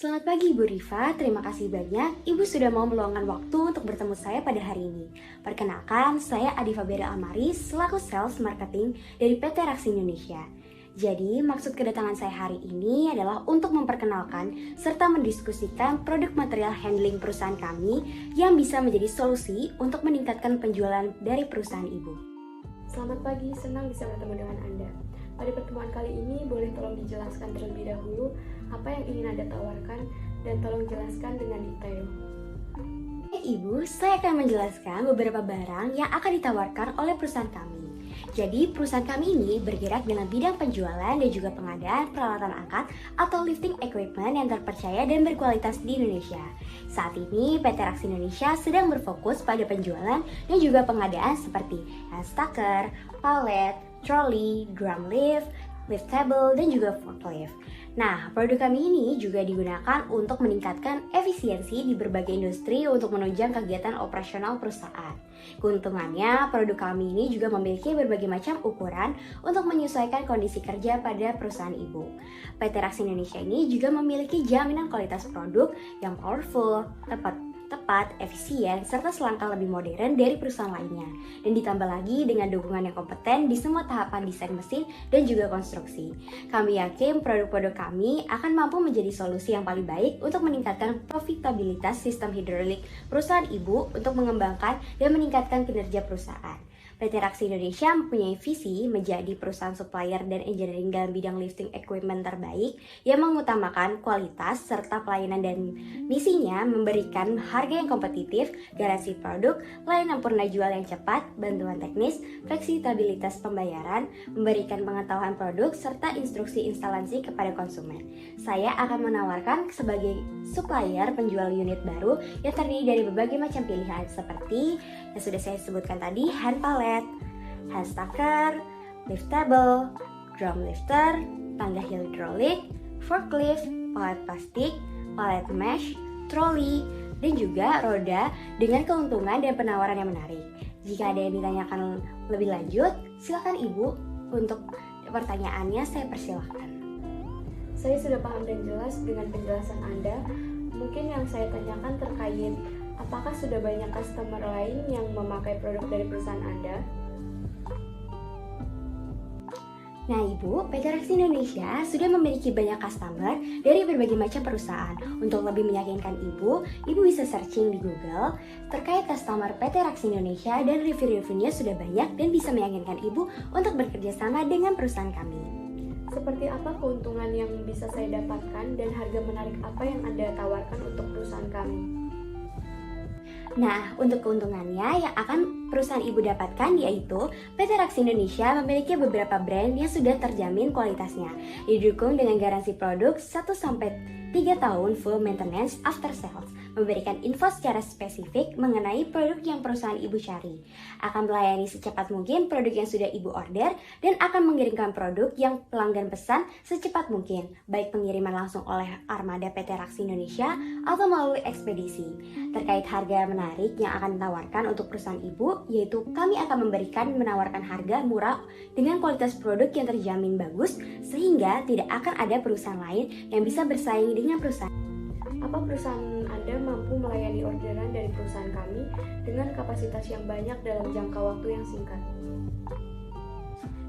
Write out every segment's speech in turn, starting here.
Selamat pagi Ibu Rifa, terima kasih banyak Ibu sudah mau meluangkan waktu untuk bertemu saya pada hari ini. Perkenalkan, saya Adi Fabera Amaris selaku Sales Marketing dari PT Raksi Indonesia. Jadi, maksud kedatangan saya hari ini adalah untuk memperkenalkan serta mendiskusikan produk material handling perusahaan kami yang bisa menjadi solusi untuk meningkatkan penjualan dari perusahaan Ibu. Selamat pagi, senang bisa bertemu dengan Anda. Pada pertemuan kali ini, boleh tolong dijelaskan terlebih dahulu apa yang ingin Anda tawarkan dan tolong jelaskan dengan detail. Ibu, saya akan menjelaskan beberapa barang yang akan ditawarkan oleh perusahaan kami. Jadi, perusahaan kami ini bergerak dalam bidang penjualan dan juga pengadaan peralatan angkat atau lifting equipment yang terpercaya dan berkualitas di Indonesia. Saat ini, PT Raksi Indonesia sedang berfokus pada penjualan dan juga pengadaan seperti hand stacker, pallet, trolley, drum lift, lift table, dan juga forklift. Nah, produk kami ini juga digunakan untuk meningkatkan efisiensi di berbagai industri untuk menunjang kegiatan operasional perusahaan. Keuntungannya, produk kami ini juga memiliki berbagai macam ukuran untuk menyesuaikan kondisi kerja pada perusahaan ibu. PT Raksi Indonesia ini juga memiliki jaminan kualitas produk yang powerful, tepat, efisien, serta selangkah lebih modern dari perusahaan lainnya. Dan ditambah lagi dengan dukungan yang kompeten di semua tahapan desain mesin dan juga konstruksi. Kami yakin produk-produk kami akan mampu menjadi solusi yang paling baik untuk meningkatkan profitabilitas sistem hidrolik perusahaan ibu untuk mengembangkan dan meningkatkan kinerja perusahaan. PT Raksi Indonesia mempunyai visi menjadi perusahaan supplier dan engineering dalam bidang lifting equipment terbaik yang mengutamakan kualitas serta pelayanan, dan misinya memberikan harga yang kompetitif, garansi produk, layanan purna jual yang cepat, bantuan teknis, fleksibilitas pembayaran, memberikan pengetahuan produk, serta instruksi instalasi kepada konsumen. Saya akan menawarkan sebagai supplier penjual unit baru yang terdiri dari berbagai macam pilihan seperti yang sudah saya sebutkan tadi, hand pallet, hand stacker, lift table, drum lifter, tangga hidrolik, forklift, pallet plastik, pallet mesh, trolley, dan juga roda dengan keuntungan dan penawaran yang menarik. Jika ada yang ditanyakan lebih lanjut, silakan Ibu untuk pertanyaannya, saya persilahkan. Saya sudah paham dan jelas dengan penjelasan Anda. Mungkin yang saya tanyakan terkait apakah sudah banyak customer lain yang memakai produk dari perusahaan Anda? Nah Ibu, PT Raksi Indonesia sudah memiliki banyak customer dari berbagai macam perusahaan. Untuk lebih meyakinkan Ibu bisa searching di Google terkait customer PT Raksi Indonesia dan review-reviewnya sudah banyak dan bisa meyakinkan Ibu untuk bekerja sama dengan perusahaan kami. Seperti apa keuntungan yang bisa saya dapatkan dan harga menarik apa yang Anda tawarkan untuk perusahaan kami? Nah, untuk keuntungannya yang akan perusahaan Ibu dapatkan yaitu PT Raksi Indonesia memiliki beberapa brand yang sudah terjamin kualitasnya, didukung dengan garansi produk 1-3 tahun full maintenance after sales, memberikan info secara spesifik mengenai produk yang perusahaan Ibu cari, akan melayani secepat mungkin produk yang sudah Ibu order, dan akan mengirimkan produk yang pelanggan pesan secepat mungkin, baik pengiriman langsung oleh armada PT Raksi Indonesia atau melalui ekspedisi. Terkait harga menarik yang akan ditawarkan untuk perusahaan Ibu, yaitu kami akan menawarkan harga murah dengan kualitas produk yang terjamin bagus, sehingga tidak akan ada perusahaan lain yang bisa bersaing dengan perusahaan. Apa perusahaan Anda mampu melayani orderan dari perusahaan kami dengan kapasitas yang banyak dalam jangka waktu yang singkat?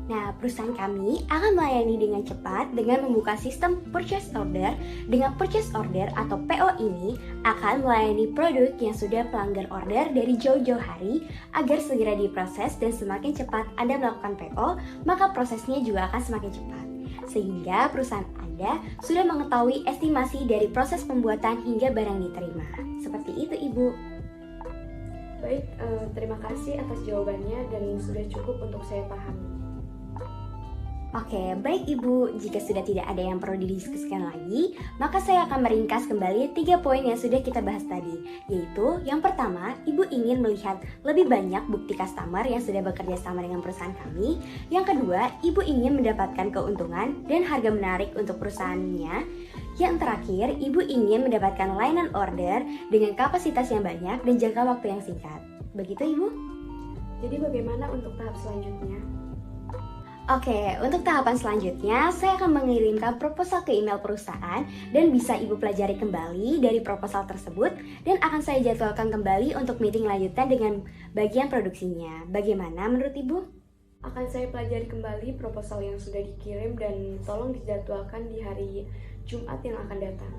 Nah, perusahaan kami akan melayani dengan cepat dengan membuka sistem purchase order. Dengan purchase order atau PO ini akan melayani produk yang sudah pelanggan order dari jauh-jauh hari agar segera diproses, dan semakin cepat Anda melakukan PO, maka prosesnya juga akan semakin cepat. Sehingga perusahaan Anda sudah mengetahui estimasi dari proses pembuatan hingga barang diterima. Seperti itu, Ibu. Baik, terima kasih atas jawabannya dan sudah cukup untuk saya pahami. Oke, baik Ibu, jika sudah tidak ada yang perlu didiskusikan lagi, maka saya akan meringkas kembali 3 poin yang sudah kita bahas tadi, yaitu yang pertama, Ibu ingin melihat lebih banyak bukti customer yang sudah bekerja sama dengan perusahaan kami. Yang kedua, Ibu ingin mendapatkan keuntungan dan harga menarik untuk perusahaannya. Yang terakhir, Ibu ingin mendapatkan layanan order dengan kapasitas yang banyak dan jangka waktu yang singkat. Begitu Ibu? Jadi bagaimana untuk tahap selanjutnya? Oke, untuk tahapan selanjutnya, saya akan mengirimkan proposal ke email perusahaan dan bisa Ibu pelajari kembali dari proposal tersebut dan akan saya jadwalkan kembali untuk meeting lanjutan dengan bagian produksinya. Bagaimana menurut Ibu? Akan saya pelajari kembali proposal yang sudah dikirim dan tolong dijadwalkan di hari Jumat yang akan datang.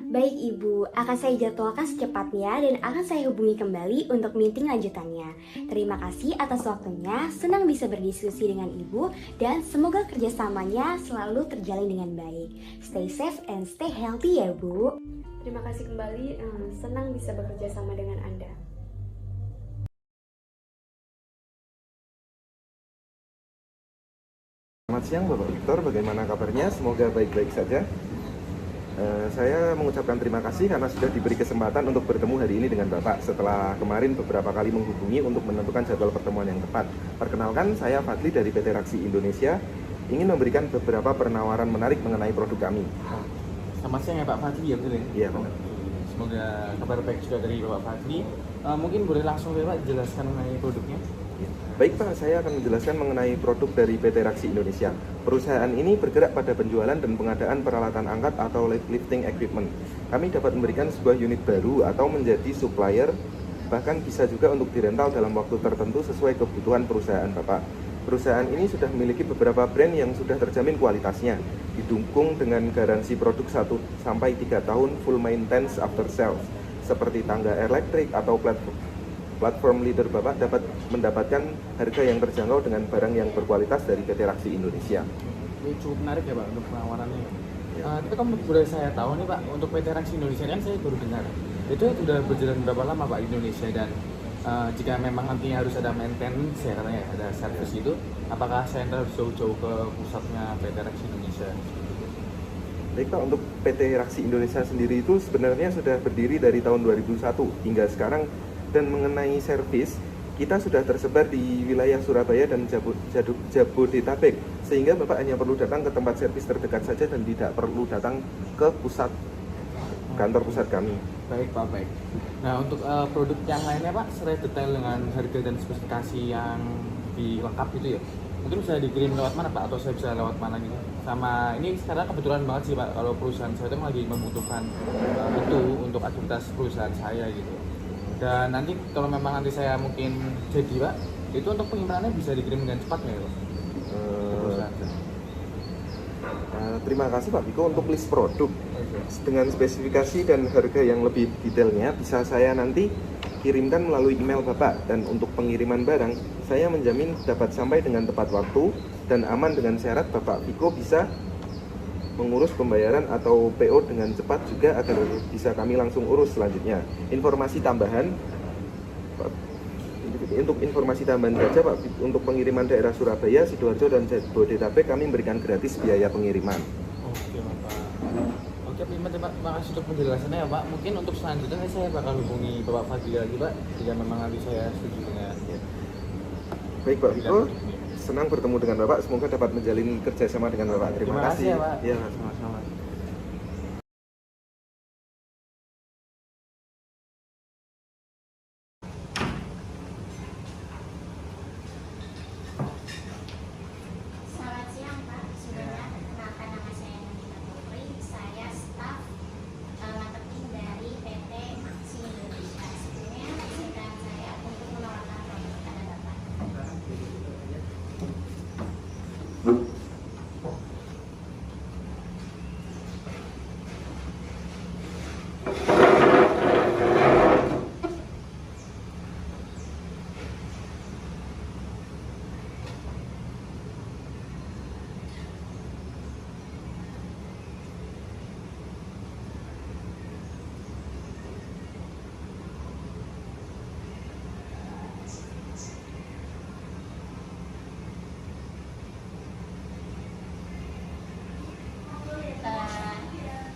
Baik Ibu, akan saya jadwalkan secepatnya dan akan saya hubungi kembali untuk meeting lanjutannya. Terima kasih atas waktunya, senang bisa berdiskusi dengan Ibu dan semoga kerjasamanya selalu terjalin dengan baik. Stay safe and stay healthy ya Bu. Terima kasih kembali, senang bisa bekerja sama dengan Anda. Selamat siang Bapak Victor, bagaimana kabarnya? Semoga baik-baik saja. Saya mengucapkan terima kasih karena sudah diberi kesempatan untuk bertemu hari ini dengan Bapak setelah kemarin beberapa kali menghubungi untuk menentukan jadwal pertemuan yang tepat. Perkenalkan, saya Fadli dari PT Raksi Indonesia, ingin memberikan beberapa penawaran menarik mengenai produk kami. Selamat siang ya Pak Fadli ya betul ya? Iya benar. Semoga kabar baik juga dari Bapak Fadli. Mungkin boleh langsung ya Pak jelaskan mengenai produknya? Baik Pak, saya akan menjelaskan mengenai produk dari PT Raksi Indonesia. Perusahaan ini bergerak pada penjualan dan pengadaan peralatan angkat atau lifting equipment. Kami dapat memberikan sebuah unit baru atau menjadi supplier, bahkan bisa juga untuk dirental dalam waktu tertentu sesuai kebutuhan perusahaan Bapak. Perusahaan ini sudah memiliki beberapa brand yang sudah terjamin kualitasnya, didukung dengan garansi produk 1-3 tahun full maintenance after sales, seperti tangga elektrik atau platform leader Bapak dapat mendapatkan harga yang terjangkau dengan barang yang berkualitas dari PT Raksi Indonesia. Ini cukup menarik ya Pak untuk penawarannya. Tapi kalau boleh saya tahu nih Pak, untuk PT Raksi Indonesia kan saya baru dengar, itu sudah berjalan berapa lama Pak Indonesia, dan jika memang nantinya harus ada maintenance ya katanya ada service itu, apakah saya harus jauh-jauh ke pusatnya PT Raksi Indonesia? Baik Pak, untuk PT Raksi Indonesia sendiri itu sebenarnya sudah berdiri dari tahun 2001 hingga sekarang. Dan mengenai servis, kita sudah tersebar di wilayah Surabaya dan Jabodetabek, sehingga Bapak hanya perlu datang ke tempat servis terdekat saja dan tidak perlu datang ke kantor pusat kami. Baik Pak, baik. Nah untuk produk yang lainnya Pak, secara detail dengan harga dan spesifikasi yang dilengkap itu ya, mungkin bisa dikirim lewat mana Pak, atau saya bisa lewat mana gitu? Sama ini sekarang kebetulan banget sih Pak, kalau perusahaan saya itu lagi membutuhkan itu untuk aktivitas perusahaan saya gitu. Dan nanti kalau memang nanti saya mungkin jadi Pak, itu untuk penyimpanan bisa dikirim dengan cepat nggak ya Pak? Terima kasih Pak Biko. Untuk list produk dengan spesifikasi dan harga yang lebih detailnya bisa saya nanti kirimkan melalui email Bapak. Dan untuk pengiriman barang, saya menjamin dapat sampai dengan tepat waktu dan aman dengan syarat Bapak Biko bisa mengurus pembayaran atau PO dengan cepat juga agar bisa kami langsung urus selanjutnya. Informasi tambahan, untuk informasi tambahan saja Pak, untuk pengiriman daerah Surabaya, Sidoarjo, dan Jabodetabek kami memberikan gratis biaya pengiriman. Oke Bapak. Oke, terima kasih untuk penjelasannya ya Pak. Mungkin untuk selanjutnya saya bakal hubungi Bapak Fadli lagi Pak, jika memang nanti saya setuju dengan Baik Pak Biko, senang bertemu dengan Bapak, semoga dapat menjalin kerjasama dengan Bapak. Terima kasih ya Pak. Ya, sama-sama. Selamat siang Pak, sebelumnya perkenalkan nama saya Nandita Putri, saya staf marketing dari PT Raksi Indonesia. Sebelumnya izinkan saya untuk menawarkan produk kepada Bapak.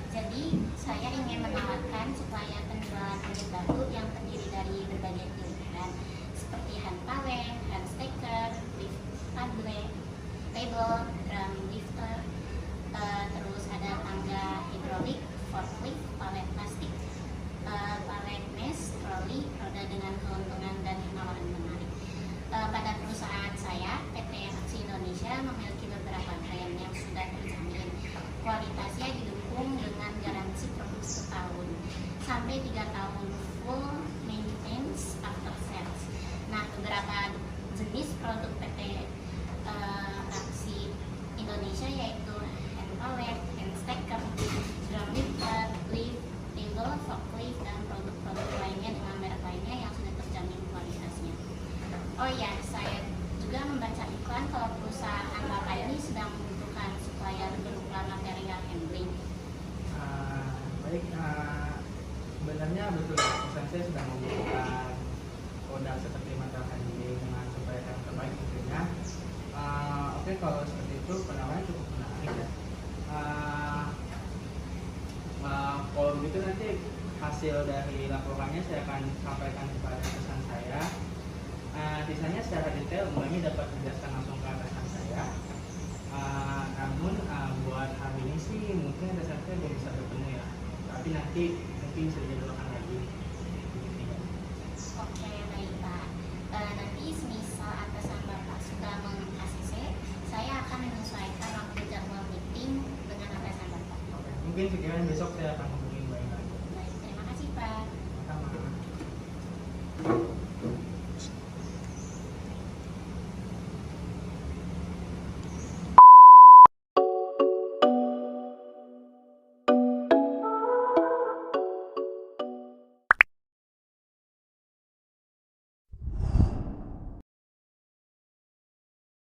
Jadi saya ingin menawarkan supaya penjualan unit baru yang terdiri dari berbagai pilihan seperti hand paweng, hand stacker, lift tablet, table, drum lifter, terus ada tangga hidrolik, forklift, palet plastik, palet mesh, troli, roda dengan keuntungan dan penawaran menarik. Pada perusahaan saya, PT Raksi Indonesia kalau seperti itu penawarannya cukup menarik ya. Kalau begitu nanti hasil dari laporannya saya akan sampaikan kepada atasan saya. Sisanya secara detail Mbaknya dapat menjelaskan langsung ke atasan saya. Namun buat hari ini sih mungkin atasan saya belum bisa bertemu ya. Tapi nanti mungkin bisa dijadwalkan lagi. Oke, baik Pak. Nanti semisal atasan Bapak sudah meng-ACC, saya akan menyesuaikan waktu jadwal meeting dengan atasan Bapak. Oke, mungkin sekiranya besok saya akan hubungi Mbak lagi. Baik, terima kasih Pak. Sama-sama.